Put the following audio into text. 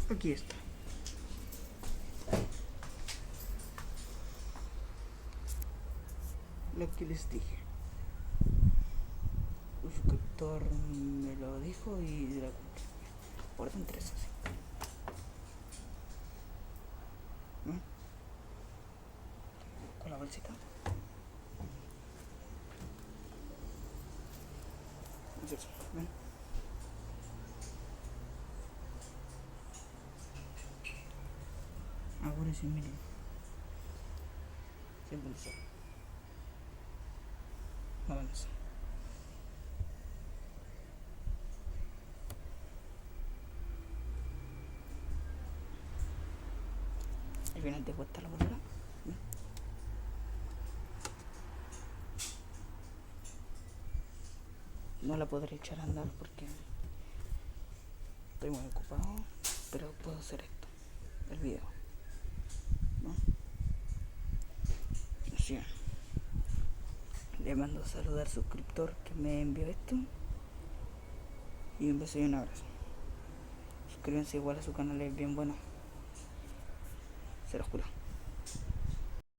Aquí está. Lo que les dije. Un suscriptor me lo dijo y de la orden 3 así. ¿No? Con la bolsita. Es eso, ¿ven? Ahora sí, miren. Sin bolsa. No avanza. Al final te cuesta la bolsa. No la podré echar a andar porque estoy muy ocupado, pero puedo hacer esto, el video, ¿no? Así es. Le mando a saludar al suscriptor que me envió esto y un beso y un abrazo. Suscríbanse igual a su canal, es bien bueno, se los juro.